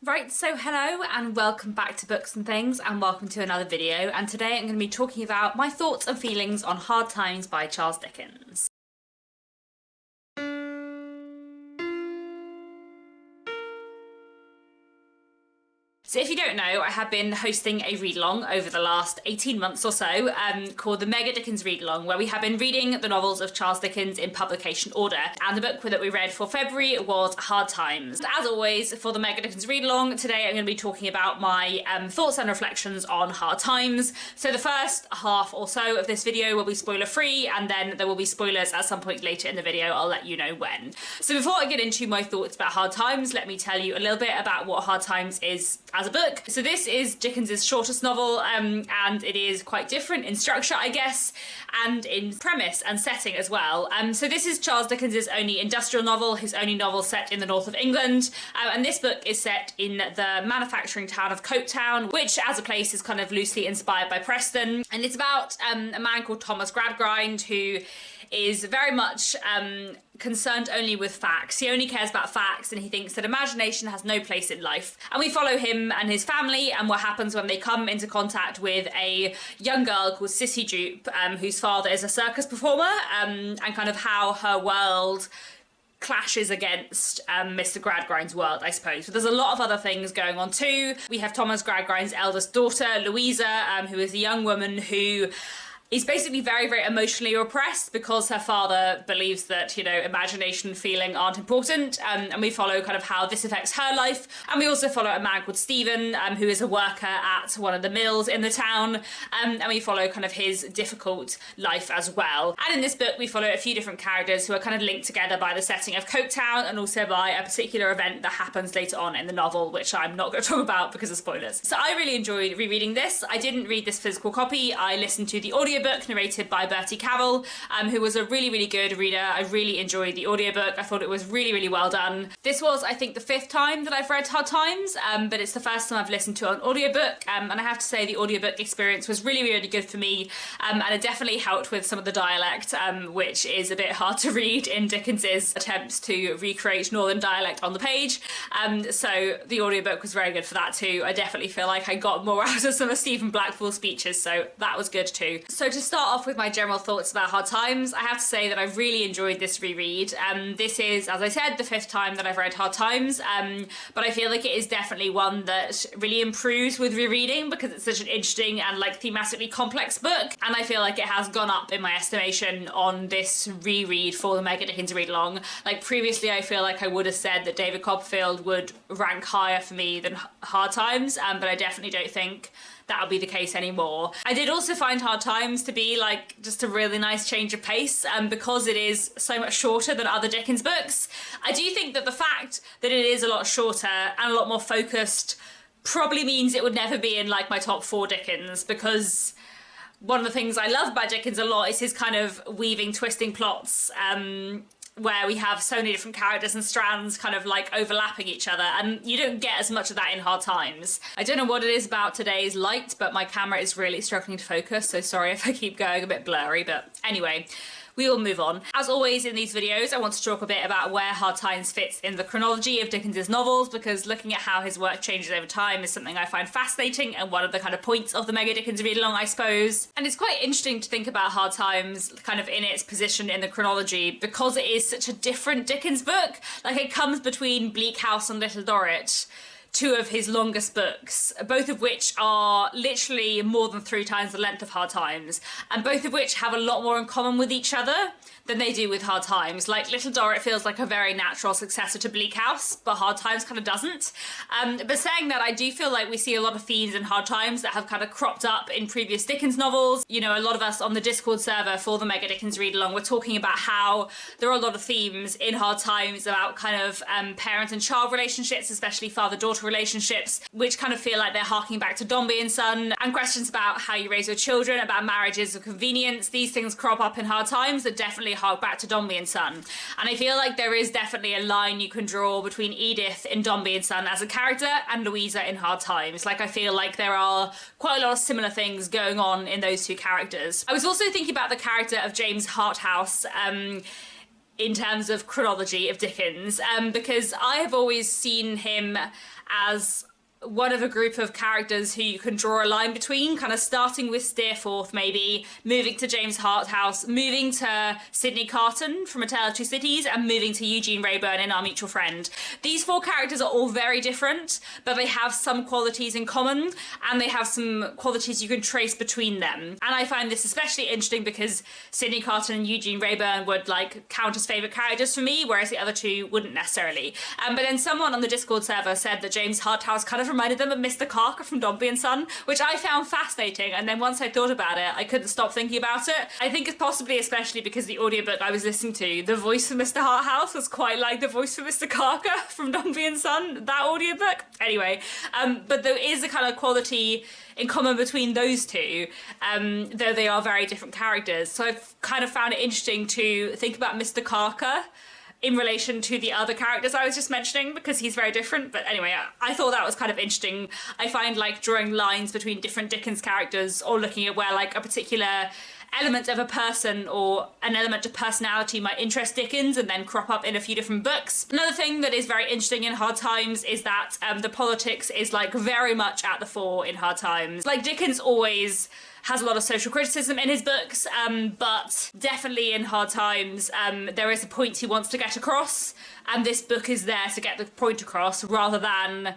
Right, so hello and welcome back to Books and Things, and welcome to another video, and today I'm going to be talking about my thoughts and feelings on Hard Times by Charles Dickens. So if you don't know, I have been hosting a read-along over the last 18 months or so called the Mega Dickens Readalong, where we have been reading the novels of Charles Dickens in publication order. And the book that we read for February was Hard Times. As always, for the Mega Dickens Readalong, today I'm going to be talking about my thoughts and reflections on Hard Times. So the first half or so of this video will be spoiler-free, and then there will be spoilers at some point later in the video. I'll let you know when. So before I get into my thoughts about Hard Times, let me tell you a little bit about what Hard Times is as a book. So this is Dickens's shortest novel, and it is quite different in structure, I guess, and in premise and setting as well. So this is Charles Dickens's only industrial novel, his only novel set in the north of England, and this book is set in the manufacturing town of Coketown, which as a place is kind of loosely inspired by Preston, and it's about a man called Thomas Gradgrind who is very much concerned only with facts. He only cares about facts, and he thinks that imagination has no place in life. And we follow him and his family and what happens when they come into contact with a young girl called Sissy Jupe, whose father is a circus performer, and kind of how her world clashes against Mr. Gradgrind's world, I suppose. But there's a lot of other things going on too. We have Thomas Gradgrind's eldest daughter, Louisa, who is a young woman who is basically very, very emotionally repressed because her father believes that, you know, imagination and feeling aren't important, and we follow kind of how this affects her life. And we also follow a man called Stephen, who is a worker at one of the mills in the town, and we follow kind of his difficult life as well. And in this book we follow a few different characters who are kind of linked together by the setting of Coketown and also by a particular event that happens later on in the novel, which I'm not going to talk about because of spoilers. So I really enjoyed rereading this. I didn't read this physical copy. I listened to the audiobook narrated by Bertie Cavell, who was a really, really good reader. I really enjoyed the audiobook. I thought it was really, really well done. This was, I think, the 5th time that I've read Hard Times, but it's the first time I've listened to an audiobook, and I have to say the audiobook experience was really, really good for me, and it definitely helped with some of the dialect, which is a bit hard to read in Dickens's attempts to recreate Northern dialect on the page. So the audiobook was very good for that too. I definitely feel like I got more out of some of Stephen Blackpool's speeches, so that was good too. So to start off with my general thoughts about Hard Times, I have to say that I really enjoyed this reread. This is, as I said, the 5th time that I've read Hard Times, but I feel like it is definitely one that really improves with rereading because it's such an interesting and like thematically complex book, and I feel like it has gone up in my estimation on this reread for the Mega Dickens Readalong. Like previously I feel like I would have said that David Copperfield would rank higher for me than Hard Times, but I definitely don't think that'll be the case anymore. I did also find Hard Times to be like just a really nice change of pace, because it is so much shorter than other Dickens books. I do think that the fact that it is a lot shorter and a lot more focused probably means it would never be in like my top 4 Dickens, because one of the things I love about Dickens a lot is his kind of weaving, twisting plots, where we have so many different characters and strands kind of like overlapping each other, and you don't get as much of that in Hard Times. I don't know what it is about today's light, but my camera is really struggling to focus, so sorry if I keep going a bit blurry, but anyway. We will move on. As always in these videos, I want to talk a bit about where Hard Times fits in the chronology of Dickens's novels, because looking at how his work changes over time is something I find fascinating and one of the kind of points of the Mega Dickens Readalong, I suppose. And it's quite interesting to think about Hard Times kind of in its position in the chronology because it is such a different Dickens book. Like it comes between Bleak House and Little Dorrit, 2 of his longest books, both of which are literally more than 3 times the length of Hard Times, and both of which have a lot more in common with each other than they do with Hard Times. Like Little Dorrit feels like a very natural successor to Bleak House, but Hard Times kind of doesn't. But saying that, I do feel like we see a lot of themes in Hard Times that have kind of cropped up in previous Dickens novels. You know, a lot of us on the Discord server for the Mega Dickens Readalong were talking about how there are a lot of themes in Hard Times about kind of parent and child relationships, especially father-daughter relationships, which kind of feel like they're harking back to Dombey and Son, and questions about how you raise your children, about marriages of convenience. These things crop up in Hard Times that definitely hark back to Dombey and Son. And I feel like there is definitely a line you can draw between Edith in Dombey and Son as a character and Louisa in Hard Times. Like I feel like there are quite a lot of similar things going on in those 2 characters. I was also thinking about the character of James Harthouse, in terms of chronology of Dickens, because I have always seen him as one of a group of characters who you can draw a line between, kind of starting with Steerforth maybe, moving to James Harthouse, moving to Sidney Carton from A Tale of Two Cities, and moving to Eugene Wrayburn in Our Mutual Friend. These four characters are all very different, but they have some qualities in common, and they have some qualities you can trace between them. And I find this especially interesting because Sidney Carton and Eugene Wrayburn would like count as favourite characters for me, whereas the other two wouldn't necessarily. But then someone on the Discord server said that James Harthouse kind of reminded them of Mr. Carker from Dombey and Son, which I found fascinating, and then once I thought about it, I couldn't stop thinking about it. I think it's possibly especially because the audiobook I was listening to, the voice for Mr. Harthouse was quite like the voice for Mr. Carker from Dombey and Son, that audiobook. Anyway, but there is a kind of quality in common between those two, though they are very different characters. So I've kind of found it interesting to think about Mr. Carker in relation to the other characters I was just mentioning, because he's very different. But anyway, I thought that was kind of interesting. I find like drawing lines between different Dickens characters, or looking at where like a particular element of a person or an element of personality might interest Dickens and then crop up in a few different books. Another thing that is very interesting in Hard Times is that the politics is like very much at the fore in Hard Times. Like Dickens always has a lot of social criticism in his books, but definitely in Hard Times, there is a point he wants to get across, and this book is there to get the point across rather than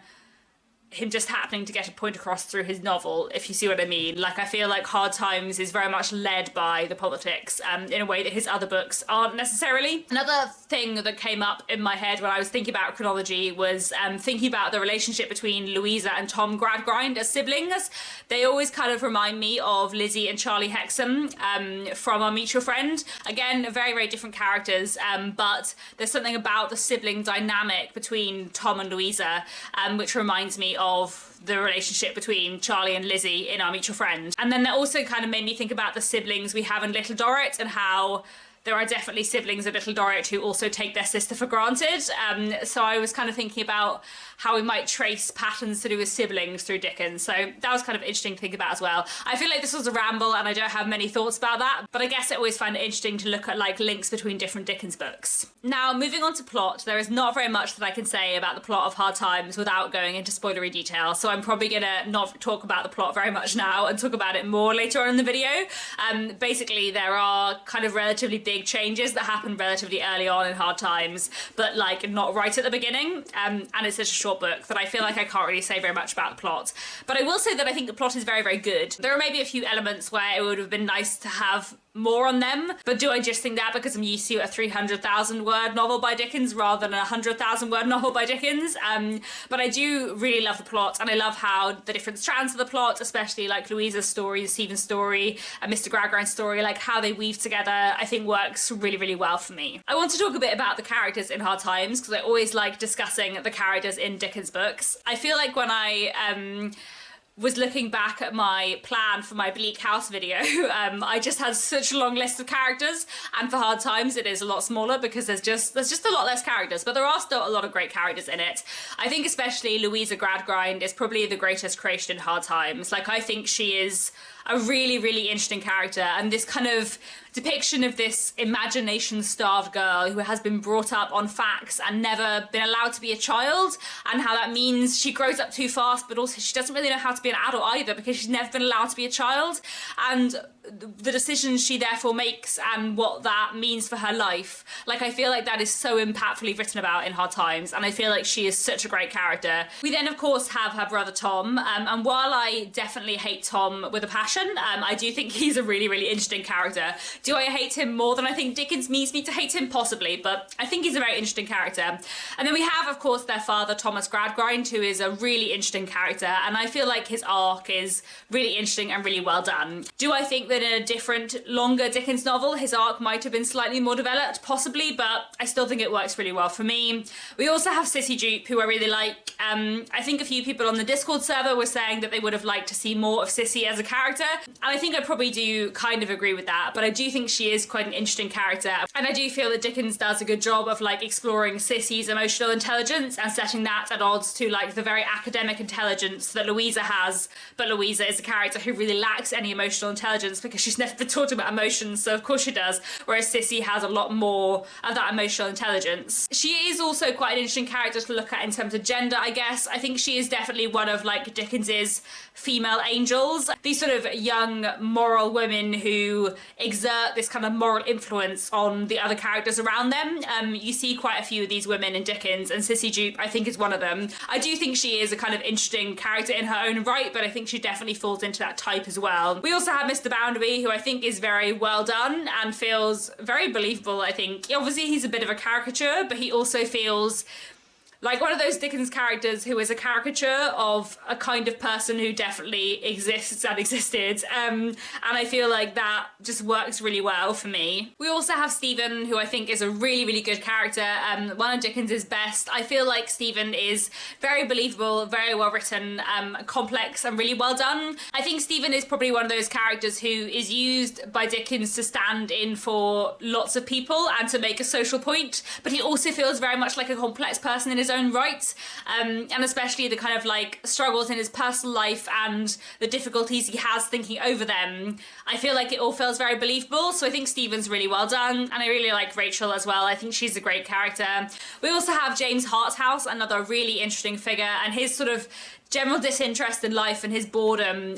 him just happening to get a point across through his novel, if you see what I mean. Like, I feel like Hard Times is very much led by the politics in a way that his other books aren't necessarily. Another thing that came up in my head when I was thinking about Chronology was thinking about the relationship between Louisa and Tom Gradgrind as siblings. They always kind of remind me of Lizzie and Charlie Hexam from Our Mutual Friend. Again, very, very different characters, but there's something about the sibling dynamic between Tom and Louisa which reminds me of the relationship between Charlie and Lizzie in Our Mutual Friend. And then that also kind of made me think about the siblings we have in Little Dorrit, and how there are definitely siblings of Little Dorrit who also take their sister for granted. So I was kind of thinking about how we might trace patterns to do with siblings through Dickens. So that was kind of interesting to think about as well. I feel like this was a ramble and I don't have many thoughts about that, but I guess I always find it interesting to look at like links between different Dickens books. Now, moving on to plot, there is not very much that I can say about the plot of Hard Times without going into spoilery detail. So I'm probably gonna not talk about the plot very much now and talk about it more later on in the video. Basically, there are kind of relatively big changes that happen relatively early on in Hard Times, but like not right at the beginning. And it's such a short book that I feel like I can't really say very much about the plot. But I will say that I think the plot is very, very good. There are maybe a few elements where it would have been nice to have more on them, but do I just think that because I'm used to a 300,000 word novel by Dickens rather than a 100,000 word novel by Dickens? But I do really love the plot, and I love how the different strands of the plot, especially like Louisa's story, Stephen's story, and Mr. Gradgrind's story, like how they weave together, I think works really, really well for me. I want to talk a bit about the characters in Hard Times, because I always like discussing the characters in Dickens books. I feel like when I was looking back at my plan for my Bleak House video, I just had such a long list of characters, and for Hard Times it is a lot smaller because there's just a lot less characters, but there are still a lot of great characters in it. I think especially Louisa Gradgrind is probably the greatest creation in Hard Times. Like, I think she is a really, really interesting character, and this kind of depiction of this imagination-starved girl who has been brought up on facts and never been allowed to be a child, and how that means she grows up too fast, but also she doesn't really know how to be an adult either because she's never been allowed to be a child, and the decisions she therefore makes and what that means for her life. Like, I feel like that is so impactfully written about in Hard Times, and I feel like she is such a great character. We then, of course, have her brother Tom, and while I definitely hate Tom with a passion, I do think he's a really, really interesting character. Do I hate him more than I think Dickens means me to hate him? Possibly, but I think he's a very interesting character. And then we have, of course, their father, Thomas Gradgrind, who is a really interesting character, and I feel like his arc is really interesting and really well done. Do I think that in a different, longer Dickens novel, his arc might have been slightly more developed? Possibly, but I still think it works really well for me. We also have Sissy Jupe, who I really like. I think a few people on the Discord server were saying that they would have liked to see more of Sissy as a character, character. And I think I probably do kind of agree with that, but I do think she is quite an interesting character. And I do feel that Dickens does a good job of like exploring Cissy's emotional intelligence and setting that at odds to like the very academic intelligence that Louisa has. But Louisa is a character who really lacks any emotional intelligence because she's never been taught about emotions, so of course she does. Whereas Sissy has a lot more of that emotional intelligence. She is also quite an interesting character to look at in terms of gender, I guess. I think she is definitely one of like Dickens's female angels. These sort of young moral women who exert this kind of moral influence on the other characters around them. You see quite a few of these women in Dickens, and Sissy Jupe, I think, is one of them. I do think she is a kind of interesting character in her own right, but I think she definitely falls into that type as well. We also have Mr. Barnaby, who I think is very well done and feels very believable, I think. Obviously, he's a bit of a caricature, but he also feels like one of those Dickens characters who is a caricature of a kind of person who definitely exists and existed. And I feel like that just works really well for me. We also have Stephen, who I think is a really, really good character. One of Dickens's best. I feel like Stephen is very believable, very well written, complex and really well done. I think Stephen is probably one of those characters who is used by Dickens to stand in for lots of people and to make a social point, but he also feels very much like a complex person in his own right, and especially the kind of like struggles in his personal life and the difficulties he has thinking over them. I feel like it all feels very believable, so I think Stephen's really well done, and I really like Rachel as well. I think she's a great character. We also have James Harthouse, another really interesting figure, and his sort of general disinterest in life and his boredom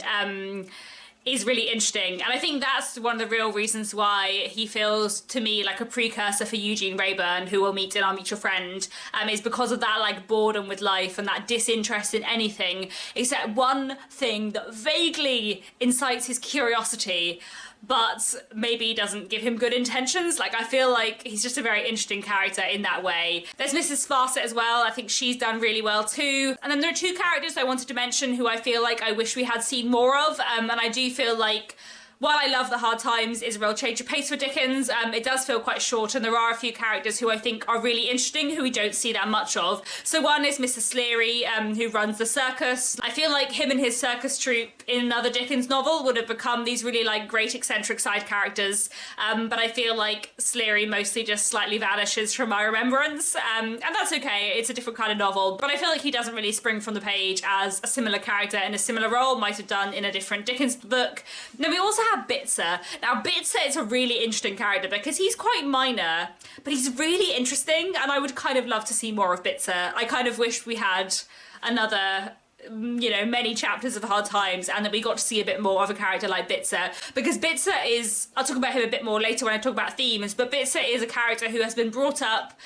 is really interesting. And I think that's one of the real reasons why he feels to me like a precursor for Eugene Wrayburn, who we'll meet in Our Mutual Friend, is because of that like boredom with life and that disinterest in anything except one thing that vaguely incites his curiosity but maybe doesn't give him good intentions. Like, I feel like he's just a very interesting character in that way. There's Mrs. Sparsit as well. I think she's done really well too. And then there are two characters I wanted to mention who I feel like I wish we had seen more of. And I do feel like while I love The Hard Times is a real change of pace for Dickens, it does feel quite short, and there are a few characters who I think are really interesting who we don't see that much of. So one is Mr. Sleary, who runs the circus. I feel like him and his circus troupe in another Dickens novel would have become these really like great eccentric side characters, but I feel like Sleary mostly just slightly vanishes from my remembrance, and that's okay, it's a different kind of novel, but I feel like he doesn't really spring from the page as a similar character in a similar role might have done in a different Dickens book. Now we also have Bitzer. Now Bitzer is a really interesting character because he's quite minor, but he's really interesting, and I would kind of love to see more of Bitzer. I kind of wish we had another, you know, many chapters of Hard Times and that we got to see a bit more of a character like Bitzer, because Bitzer is, I'll talk about him a bit more later when I talk about themes, but Bitzer is a character who has been brought up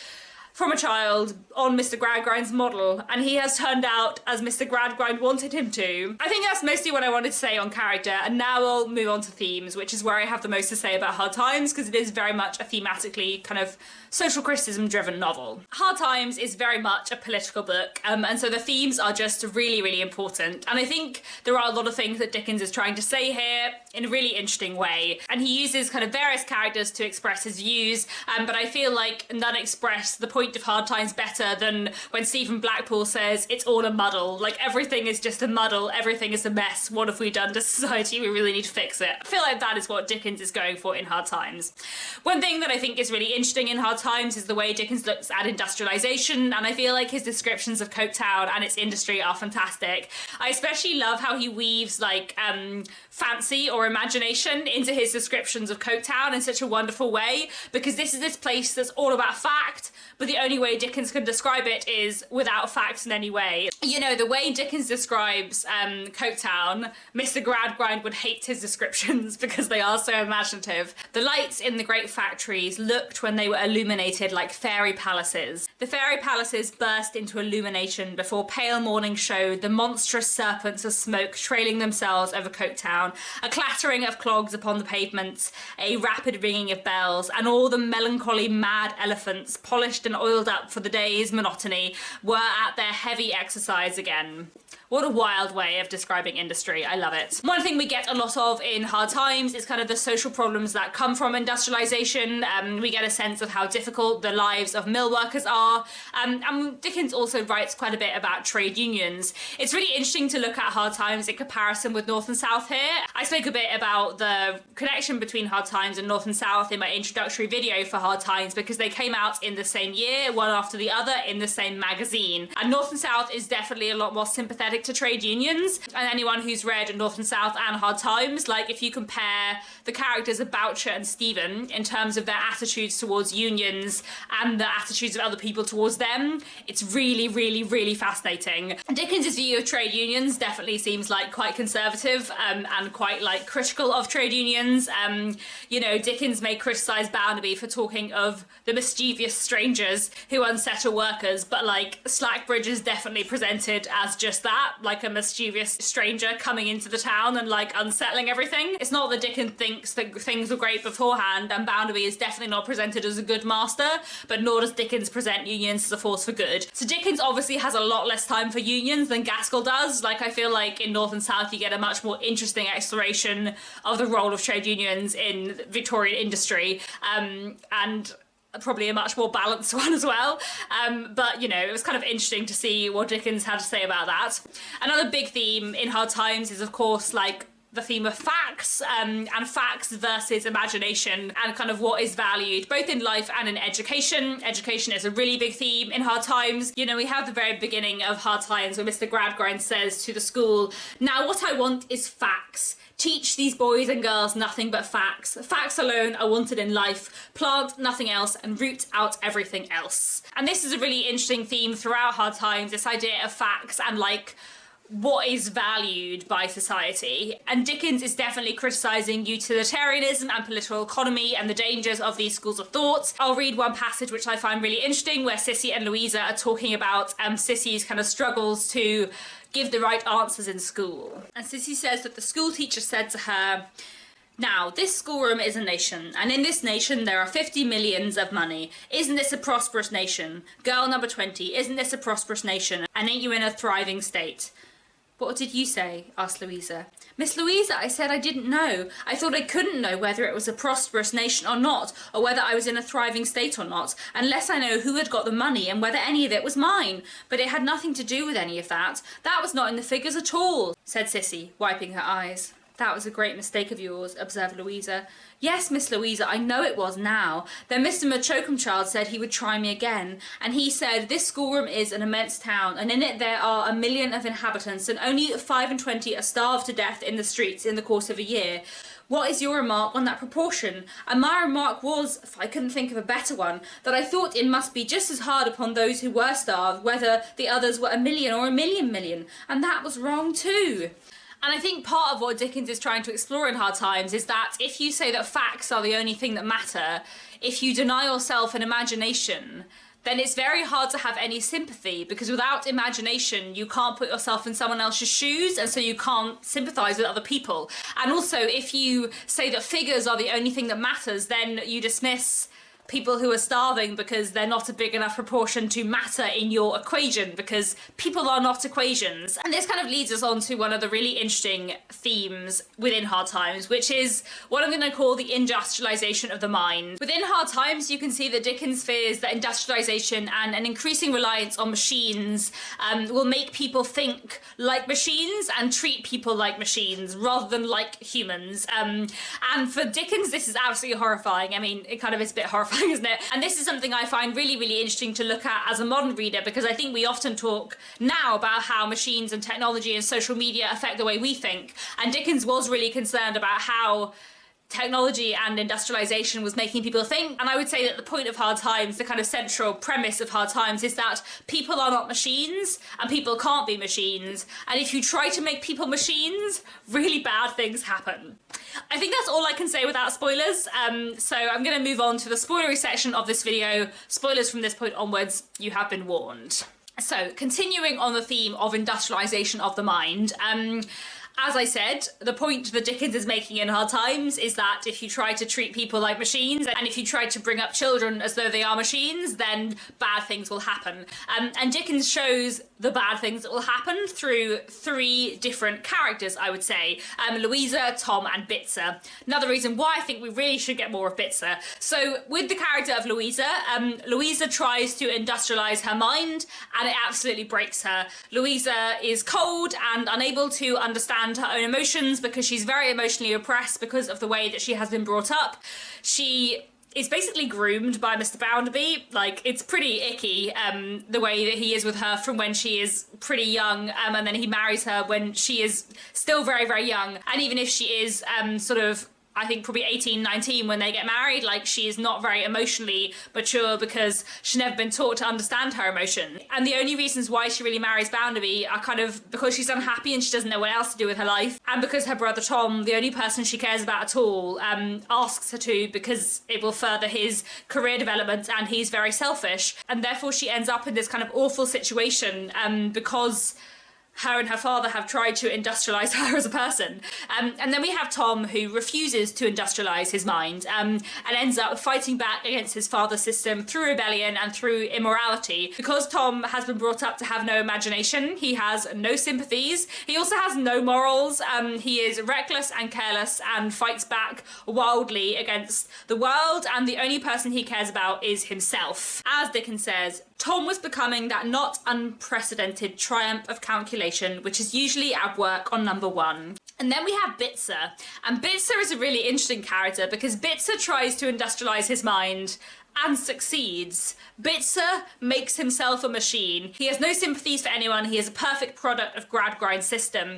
from a child on Mr. Gradgrind's model, and he has turned out as Mr. Gradgrind wanted him to. I think that's mostly what I wanted to say on character, and now I'll move on to themes, which is where I have the most to say about Hard Times, because it is very much a thematically kind of social criticism driven novel. Hard Times is very much a political book, and so the themes are just really, really important. And I think there are a lot of things that Dickens is trying to say here in a really interesting way. And he uses kind of various characters to express his views, but I feel like none express the point of Hard Times better than when Stephen Blackpool says, "It's all a muddle. Like, everything is just a muddle. Everything is a mess. What have we done to society? We really need to fix it." I feel like that is what Dickens is going for in Hard Times. One thing that I think is really interesting in Hard Times is the way Dickens looks at industrialization, and I feel like his descriptions of Coketown and its industry are fantastic. I especially love how he weaves like fancy or imagination into his descriptions of Coketown in such a wonderful way, because this is this place that's all about fact, but the only way Dickens can describe it is without facts in any way. You know, the way Dickens describes Coketown, Mr. Gradgrind would hate his descriptions because they are so imaginative. The lights in the great factories looked when they were illuminated like fairy palaces. The fairy palaces burst into illumination before pale morning showed the monstrous serpents of smoke trailing themselves over Coketown, a clattering of clogs upon the pavements, a rapid ringing of bells, and all the melancholy mad elephants, polished and oiled up for the day's monotony, were at their heavy exercise again. What a wild way of describing industry. I love it. One thing we get a lot of in Hard Times is kind of the social problems that come from industrialization. We get a sense of how difficult the lives of mill workers are. And Dickens also writes quite a bit about trade unions. It's really interesting to look at Hard Times in comparison with North and South here. I spoke a bit about the connection between Hard Times and North and South in my introductory video for Hard Times because they came out in the same year, one after the other, in the same magazine. And North and South is definitely a lot more sympathetic to trade unions, and anyone who's read North and South and Hard Times, like if you compare the characters of Boucher and Stephen in terms of their attitudes towards unions and the attitudes of other people towards them, it's really, really, really fascinating. Dickens' view of trade unions definitely seems like quite conservative and quite like critical of trade unions. You know, Dickens may criticise Barnaby for talking of the mischievous strangers who unsettle workers, but like Slackbridge is definitely presented as just that, like a mischievous stranger coming into the town and like unsettling everything. It's not that Dickens thinks that things were great beforehand, and Barnaby is definitely not presented as a good master, but nor does Dickens present unions as a force for good. So Dickens obviously has a lot less time for unions than Gaskell does. Like I feel like in North and South you get a much more interesting exploration of the role of trade unions in Victorian industry, and probably a much more balanced one as well. But, you know, it was kind of interesting to see what Dickens had to say about that. Another big theme in Hard Times is, of course, like the theme of facts, and facts versus imagination, and kind of what is valued both in life and in education. Education is a really big theme in Hard Times. You know, we have the very beginning of Hard Times where Mr. Gradgrind says to the school, "Now what I want is facts. Teach these boys and girls nothing but facts. Facts alone are wanted in life. Plant nothing else and root out everything else." And this is a really interesting theme throughout Hard Times, this idea of facts and like what is valued by society. And Dickens is definitely criticising utilitarianism and political economy and the dangers of these schools of thought. I'll read one passage which I find really interesting where Sissy and Louisa are talking about Sissy's kind of struggles to give the right answers in school. And Sissy says that the school teacher said to her, "Now, this schoolroom is a nation, and in this nation there are 50 millions of money. Isn't this a prosperous nation? Girl number 20, isn't this a prosperous nation? And ain't you in a thriving state?" "What did you say?" asked Louisa. "Miss Louisa, I said I didn't know. I thought I couldn't know whether it was a prosperous nation or not, or whether I was in a thriving state or not, unless I know who had got the money and whether any of it was mine. But it had nothing to do with any of that. That was not in the figures at all," said Sissy, wiping her eyes. "That was a great mistake of yours," observed Louisa. "Yes, Miss Louisa, I know it was now. Then Mr. Machocumchild said he would try me again, and he said this schoolroom is an immense town, and in it there are 1 million of inhabitants, and only 25 are starved to death in the streets in the course of a year. What is your remark on that proportion?" And my remark was, if I couldn't think of a better one, that I thought it must be just as hard upon those who were starved, whether the others were 1 million or 1,000,000, and that was wrong too. And I think part of what Dickens is trying to explore in Hard Times is that if you say that facts are the only thing that matter, if you deny yourself an imagination, then it's very hard to have any sympathy, because without imagination you can't put yourself in someone else's shoes, and so you can't sympathise with other people. And also if you say that figures are the only thing that matters, then you dismiss people who are starving because they're not a big enough proportion to matter in your equation, because people are not equations. And this kind of leads us on to one of the really interesting themes within Hard Times, which is what I'm going to call the industrialization of the mind. Within Hard Times you can see that Dickens fears that industrialization and an increasing reliance on machines will make people think like machines and treat people like machines rather than like humans. And for Dickens this is absolutely horrifying. I mean, it kind of is a bit horrifying, isn't it? And this is something I find really, really interesting to look at as a modern reader, because I think we often talk now about how machines and technology and social media affect the way we think. And Dickens was really concerned about how technology and industrialization was making people think. And I would say that the point of Hard Times, the kind of central premise of Hard Times, is that people are not machines and people can't be machines. And if you try to make people machines, really bad things happen. I think that's all I can say without spoilers. So I'm going to move on to the spoilery section of this video. Spoilers from this point onwards, you have been warned. So continuing on the theme of industrialization of the mind, As I said, the point that Dickens is making in Hard Times is that if you try to treat people like machines, and if you try to bring up children as though they are machines, then bad things will happen. And Dickens shows the bad things that will happen through three different characters, I would say. Louisa, Tom and Bitzer. Another reason why I think we really should get more of Bitzer. So with the character of Louisa, Louisa tries to industrialise her mind and it absolutely breaks her. Louisa is cold and unable to understand her own emotions because she's very emotionally oppressed because of the way that she has been brought up. She is basically groomed by Mr. Barnaby. Like, it's pretty icky, the way that he is with her from when she is pretty young, and then he marries her when she is still very, very young. And even if she is sort of, I think probably 18, 19 when they get married, like, she is not very emotionally mature because she's never been taught to understand her emotion. And the only reasons why she really marries Barnaby are kind of because she's unhappy and she doesn't know what else to do with her life, and because her brother Tom, the only person she cares about at all, asks her to because it will further his career development and he's very selfish. And therefore she ends up in this kind of awful situation because her and her father have tried to industrialise her as a person. And then we have Tom, who refuses to industrialise his mind and ends up fighting back against his father's system through rebellion and through immorality. Because Tom has been brought up to have no imagination, he has no sympathies, he also has no morals, he is reckless and careless and fights back wildly against the world, and the only person he cares about is himself. As Dickens says, Tom was becoming that not unprecedented triumph of calculation, which is usually at work on number one. And then we have Bitzer. And Bitzer is a really interesting character because Bitzer tries to industrialise his mind and succeeds. Bitzer makes himself a machine. He has no sympathies for anyone. He is a perfect product of Gradgrind's system.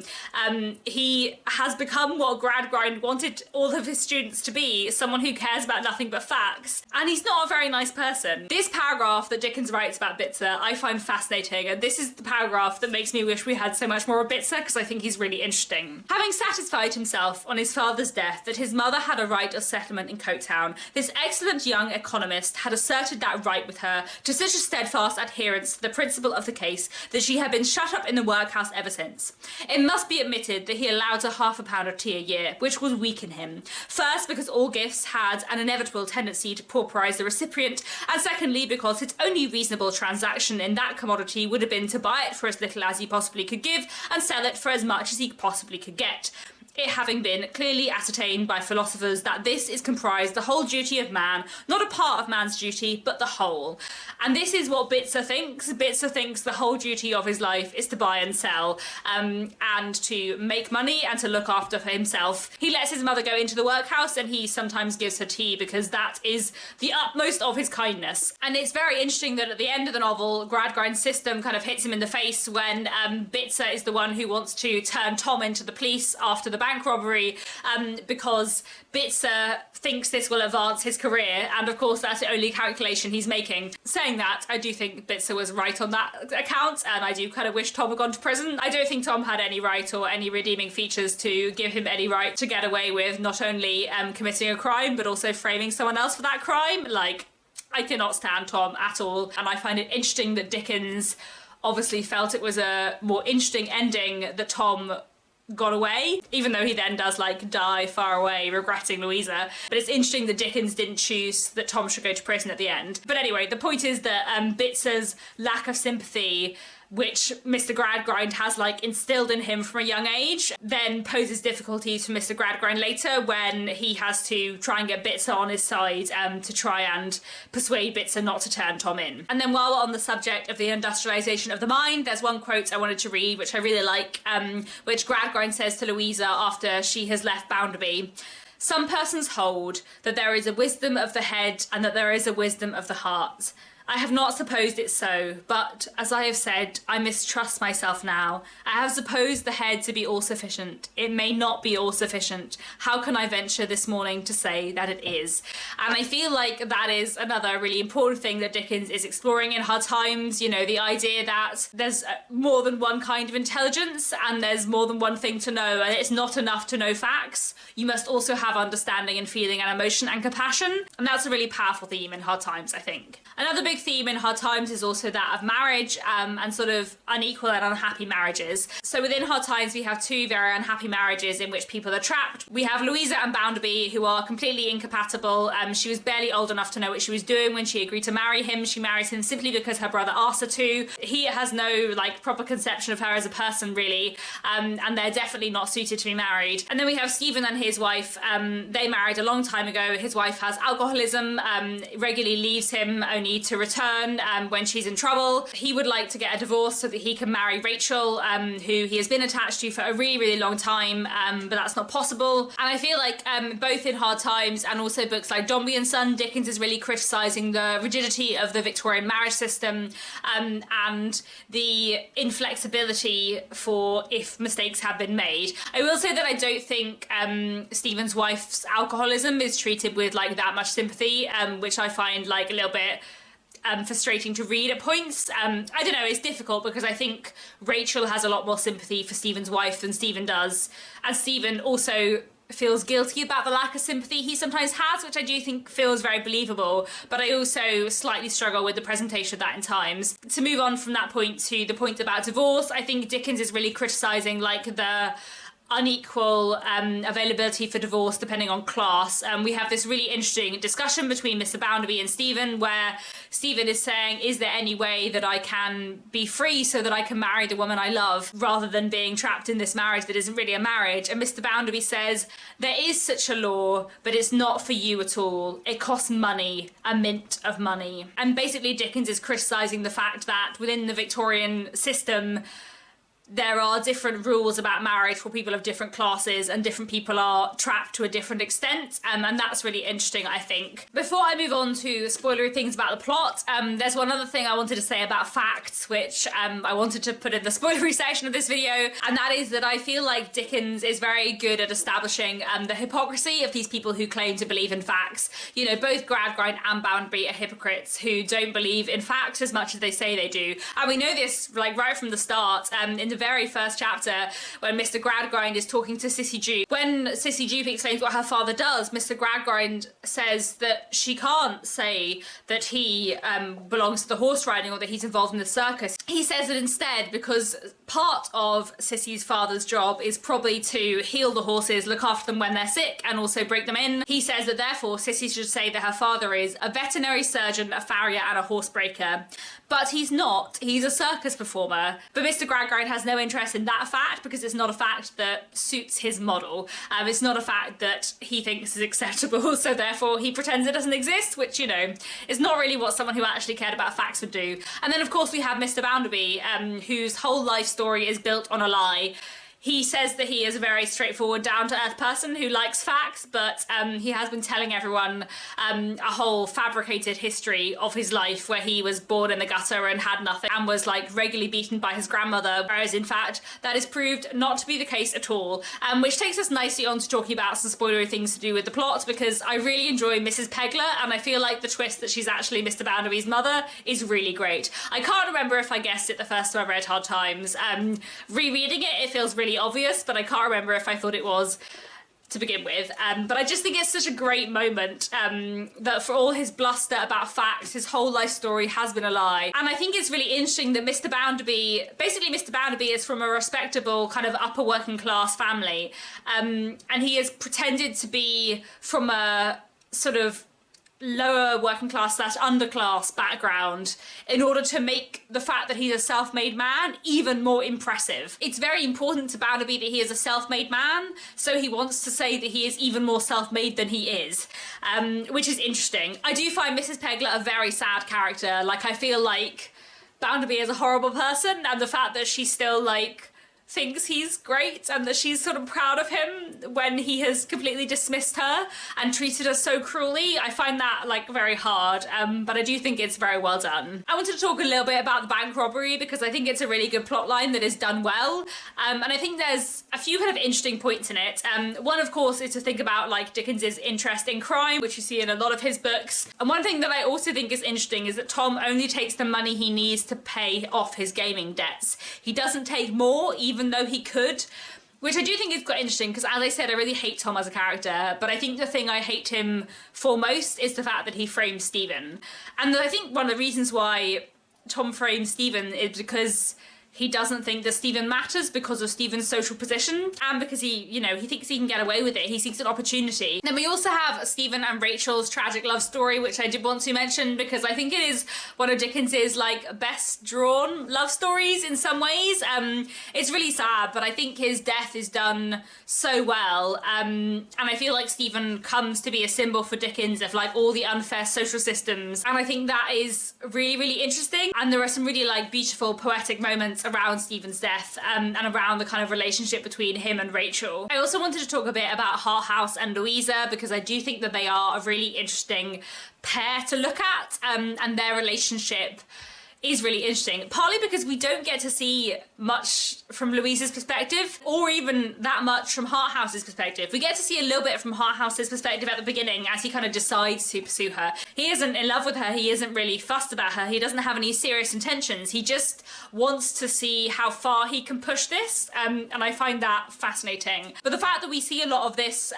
He has become what Gradgrind wanted all of his students to be, someone who cares about nothing but facts. And he's not a very nice person. This paragraph that Dickens writes about Bitzer I find fascinating, and this is the paragraph that makes me wish we had so much more of Bitzer because I think he's really interesting. Having satisfied himself on his father's death that his mother had a right of settlement in Coketown, this excellent young economist had asserted that right with her to such a steadfast adherence to the principle of the case that she had been shut up in the workhouse ever since. It must be admitted that he allowed her £0.5 of tea a year, which would weaken him. First, because all gifts had an inevitable tendency to pauperise the recipient, and secondly, because its only reasonable transaction in that commodity would have been to buy it for as little as he possibly could give and sell it for as much as he possibly could get. It having been clearly ascertained by philosophers that this is comprised the whole duty of man, not a part of man's duty, but the whole. And this is what Bitzer thinks. Bitzer thinks the whole duty of his life is to buy and sell, and to make money and to look after for himself. He lets his mother go into the workhouse and he sometimes gives her tea because that is the utmost of his kindness. And it's very interesting that at the end of the novel, Gradgrind's system kind of hits him in the face when Bitzer is the one who wants to turn Tom into the police after the bank robbery, because Bitzer thinks this will advance his career, and of course that's the only calculation he's making. Saying that, I do think Bitzer was right on that account, and I do kind of wish Tom had gone to prison. I don't think Tom had any right or any redeeming features to give him any right to get away with not only committing a crime, but also framing someone else for that crime. Like, I cannot stand Tom at all, and I find it interesting that Dickens obviously felt it was a more interesting ending that Tom got away, even though he then does like die far away regretting Louisa. But it's interesting that Dickens didn't choose that Tom should go to prison at the end. But anyway, the point is that Bitzer's lack of sympathy, which Mr. Gradgrind has like instilled in him from a young age, then poses difficulties for Mr. Gradgrind later when he has to try and get Bitzer on his side to try and persuade Bitzer not to turn Tom in. And then while we're on the subject of the industrialization of the mind, there's one quote I wanted to read which I really like, which Gradgrind says to Louisa after she has left Bounderby. Some persons hold that there is a wisdom of the head and that there is a wisdom of the heart. I have not supposed it so, but, as I have said, I mistrust myself now. I have supposed the head to be all-sufficient. It may not be all-sufficient. How can I venture this morning to say that it is? And I feel like that is another really important thing that Dickens is exploring in Hard Times, you know, the idea that there's more than one kind of intelligence and there's more than one thing to know, and it's not enough to know facts. You must also have understanding and feeling and emotion and compassion, and that's a really powerful theme in Hard Times, I think. Another big big theme in Hard Times is also that of marriage and sort of unequal and unhappy marriages. So within Hard Times, we have two very unhappy marriages in which people are trapped. We have Louisa and Bounderby, who are completely incompatible. She was barely old enough to know what she was doing when she agreed to marry him. She marries him simply because her brother asked her to. He has no like proper conception of her as a person, really, and they're definitely not suited to be married. And then we have Stephen and his wife. They married a long time ago. His wife has alcoholism, regularly leaves him only to return when she's in trouble. He would like to get a divorce so that he can marry Rachel, who he has been attached to for a really, really long time, but that's not possible. And I feel like both in Hard Times and also books like Dombey and Son, Dickens is really criticising the rigidity of the Victorian marriage system and the inflexibility for if mistakes have been made. I will say that I don't think Stephen's wife's alcoholism is treated with like that much sympathy, which I find like a little bit frustrating to read at points. I don't know, it's difficult because I think Rachel has a lot more sympathy for Stephen's wife than Stephen does, and Stephen also feels guilty about the lack of sympathy he sometimes has, which I do think feels very believable, but I also slightly struggle with the presentation of that in Times. To move on from that point to the point about divorce, I think Dickens is really criticising like the unequal availability for divorce depending on class. We have this really interesting discussion between Mr. Bounderby and Stephen, where Stephen is saying, is there any way that I can be free so that I can marry the woman I love rather than being trapped in this marriage that isn't really a marriage? And Mr. Bounderby says, there is such a law, but it's not for you at all. It costs money, a mint of money. And basically Dickens is criticising the fact that within the Victorian system, there are different rules about marriage for people of different classes, and different people are trapped to a different extent, and that's really interesting, I think. Before I move on to spoilery things about the plot, there's one other thing I wanted to say about facts, which I wanted to put in the spoilery section of this video, and that is that I feel like Dickens is very good at establishing the hypocrisy of these people who claim to believe in facts. You know, both Gradgrind and Bounderby are hypocrites who don't believe in facts as much as they say they do, and we know this like right from the start. In the very first chapter, when Mr. Gradgrind is talking to Sissy Jupe, when Sissy Jupe explains what her father does, Mr. Gradgrind says that she can't say that he belongs to the horse riding or that he's involved in the circus. He says that instead, because part of Sissy's father's job is probably to heal the horses, look after them when they're sick, and also break them in, he says that therefore Sissy should say that her father is a veterinary surgeon, a farrier, and a horsebreaker. But he's not. He's a circus performer. But Mr. Gradgrind has no interest in that fact because it's not a fact that suits his model. It's not a fact that he thinks is acceptable, so therefore he pretends it doesn't exist, which, you know, is not really what someone who actually cared about facts would do. And then, of course, we have Mr. Bounderby, whose whole life story is built on a lie. He says that he is a very straightforward, down-to-earth person who likes facts, but he has been telling everyone a whole fabricated history of his life where he was born in the gutter and had nothing and was like regularly beaten by his grandmother, whereas in fact that is proved not to be the case at all. Which takes us nicely on to talking about some spoilery things to do with the plot, because I really enjoy Mrs. Pegler, and I feel like the twist that she's actually Mr. Bounderby's mother is really great. I can't remember if I guessed it the first time I read Hard Times. Rereading it feels really obvious, but I can't remember if I thought it was to begin with. But I just think it's such a great moment that for all his bluster about facts, his whole life story has been a lie. And I think it's really interesting that Mr. Bounderby is from a respectable kind of upper working class family. And he has pretended to be from a sort of lower working class / underclass background in order to make the fact that he's a self-made man even more impressive. It's very important to Barnaby that he is a self-made man, so he wants to say that he is even more self-made than he is, which is interesting. I do find Mrs. Pegler a very sad character. Like, I feel like Bounderby is a horrible person, and the fact that she still like thinks he's great and that she's sort of proud of him when he has completely dismissed her and treated her so cruelly, I find that like very hard, but I do think it's very well done. I wanted to talk a little bit about the bank robbery because I think it's a really good plot line that is done well, and I think there's a few kind of interesting points in it. One, of course, is to think about like Dickens's interest in crime, which you see in a lot of his books. And one thing that I also think is interesting is that Tom only takes the money he needs to pay off his gaming debts. He doesn't take more, even though he could. Which I do think is quite interesting because, as I said, I really hate Tom as a character, but I think the thing I hate him for most is the fact that he frames Stephen. And I think one of the reasons why Tom frames Stephen is because he doesn't think that Stephen matters because of Stephen's social position, and because he thinks he can get away with it. He seeks an opportunity. Then we also have Stephen and Rachel's tragic love story, which I did want to mention because I think it is one of Dickens's best drawn love stories in some ways. It's really sad, but I think his death is done so well. And I feel like Stephen comes to be a symbol for Dickens of all the unfair social systems. And I think that is really, really interesting. And there are some really beautiful poetic moments around Stephen's death and around the kind of relationship between him and Rachel. I also wanted to talk a bit about Harthouse and Louisa because I do think that they are a really interesting pair to look at, and their relationship is really interesting, partly because we don't get to see much from Louisa's perspective or even that much from Harthouse's perspective. We get to see a little bit from Harthouse's perspective at the beginning as he kind of decides to pursue her. He isn't in love with her, he isn't really fussed about her, he doesn't have any serious intentions, he just wants to see how far he can push this, and I find that fascinating. But the fact that we see a lot of this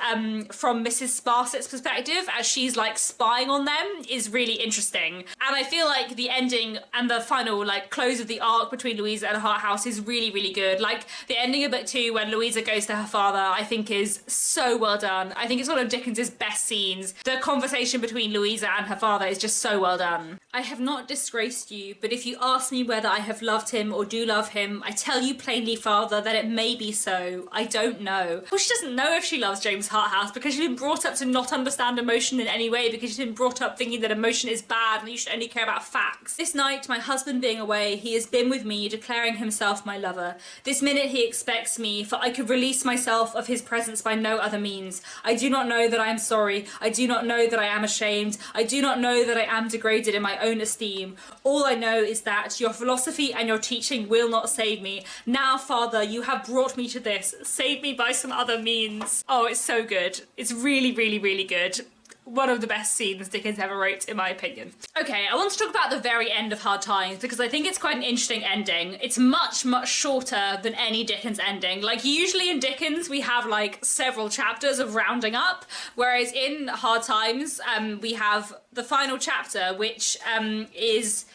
from Mrs. Sparsit's perspective as she's spying on them is really interesting. And I feel like the ending and the final close of the arc between Louisa and Harthouse is really, really good. The ending of book 2 when Louisa goes to her father, I think is so well done. I think it's one of Dickens's best scenes. The conversation between Louisa and her father is just so well done. I have not disgraced you, but if you ask me whether I have loved him or do love him, I tell you plainly, father, that it may be so. I don't know. Well, she doesn't know if she loves James Harthouse because she's been brought up to not understand emotion in any way, because she's been brought up thinking that emotion is bad and you should only care about facts. This night, my husband being away, he has been with me, declaring himself my lover. This minute he expects me, for I could release myself of his presence by no other means. I do not know that I am sorry. I do not know that I am ashamed. I do not know that I am degraded in my own esteem. All I know is that your philosophy and your teaching will not save me. Now, father, you have brought me to this. Save me by some other means. Oh, it's so good. It's really, really, really good. One of the best scenes Dickens ever wrote, in my opinion. Okay, I want to talk about the very end of Hard Times because I think it's quite an interesting ending. It's much, much shorter than any Dickens ending. Usually in Dickens, we have several chapters of rounding up, whereas in Hard Times, we have the final chapter, which is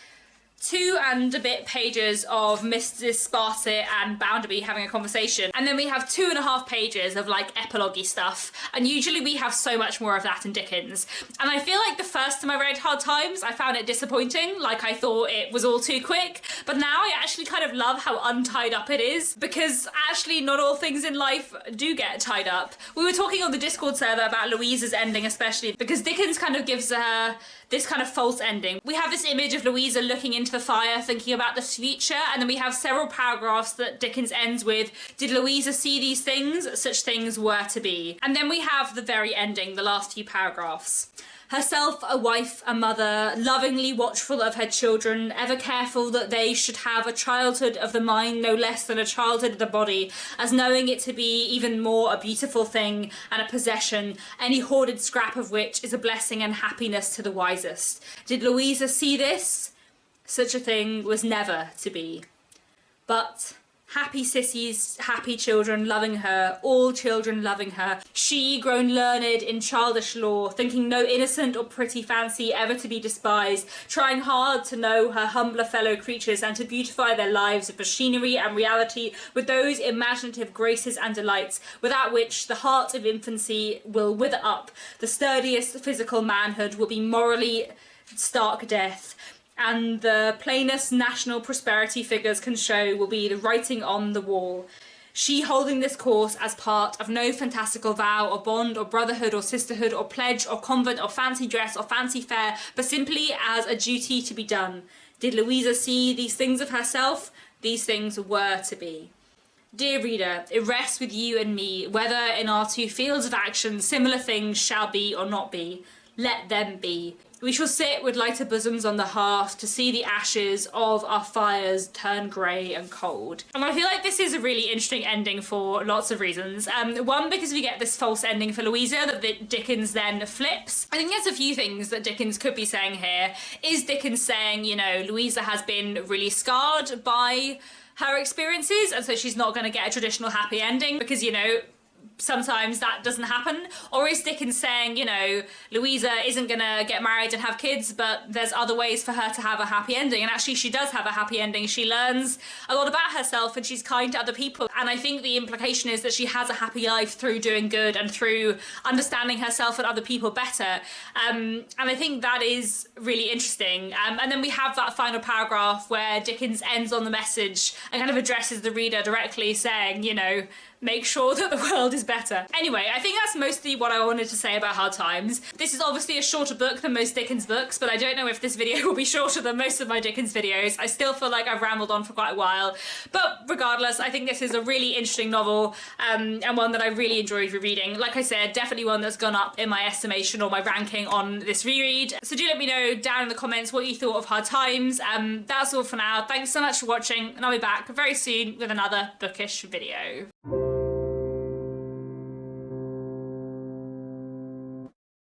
2 and a bit pages of Mrs. Sparsit and Barnaby having a conversation, and then we have 2.5 pages of epilogue-y stuff, and usually we have so much more of that in Dickens. And I feel like the first time I read Hard Times I found it disappointing, I thought it was all too quick, but now I actually kind of love how untied up it is, because actually not all things in life do get tied up. We were talking on the Discord server about Louisa's ending especially, because Dickens kind of gives her this kind of false ending. We have this image of Louisa looking into the fire, thinking about the future, and then we have several paragraphs that Dickens ends with, did Louisa see these things? Such things were to be. And then we have the very ending, the last few paragraphs. Herself a wife, a mother, lovingly watchful of her children, ever careful that they should have a childhood of the mind no less than a childhood of the body, as knowing it to be even more a beautiful thing and a possession, any hoarded scrap of which is a blessing and happiness to the wisest. Did Louisa see this? Such a thing was never to be. But happy sissies, happy children loving her, all children loving her, she grown learned in childish lore, thinking no innocent or pretty fancy ever to be despised, trying hard to know her humbler fellow creatures and to beautify their lives of machinery and reality with those imaginative graces and delights, without which the heart of infancy will wither up, the sturdiest physical manhood will be morally stark death, and the plainest national prosperity figures can show will be the writing on the wall. She holding this course as part of no fantastical vow or bond or brotherhood or sisterhood or pledge or convent or fancy dress or fancy fair, but simply as a duty to be done. Did Louisa see these things of herself? These things were to be. Dear reader, it rests with you and me whether in our 2 fields of action similar things shall be or not be. Let them be. We shall sit with lighter bosoms on the hearth to see the ashes of our fires turn grey and cold. And I feel like this is a really interesting ending for lots of reasons. One, because we get this false ending for Louisa that Dickens then flips. I think there's a few things that Dickens could be saying here. Is Dickens saying, Louisa has been really scarred by her experiences, and so she's not going to get a traditional happy ending because, you know, sometimes that doesn't happen? Or is Dickens saying, you know, Louisa isn't gonna get married and have kids, but there's other ways for her to have a happy ending? And actually she does have a happy ending. She learns a lot about herself and she's kind to other people. And I think the implication is that she has a happy life through doing good and through understanding herself and other people better. And I think that is really interesting. And then we have that final paragraph where Dickens ends on the message and kind of addresses the reader directly, saying, you know, make sure that the world is better. Anyway, I think that's mostly what I wanted to say about Hard Times. This is obviously a shorter book than most Dickens books, but I don't know if this video will be shorter than most of my Dickens videos. I still feel like I've rambled on for quite a while, but regardless, I think this is a really interesting novel, and one that I really enjoyed rereading. Like I said, definitely one that's gone up in my estimation or my ranking on this reread. So do let me know down in the comments what you thought of Hard Times. That's all for now. Thanks so much for watching, and I'll be back very soon with another bookish video.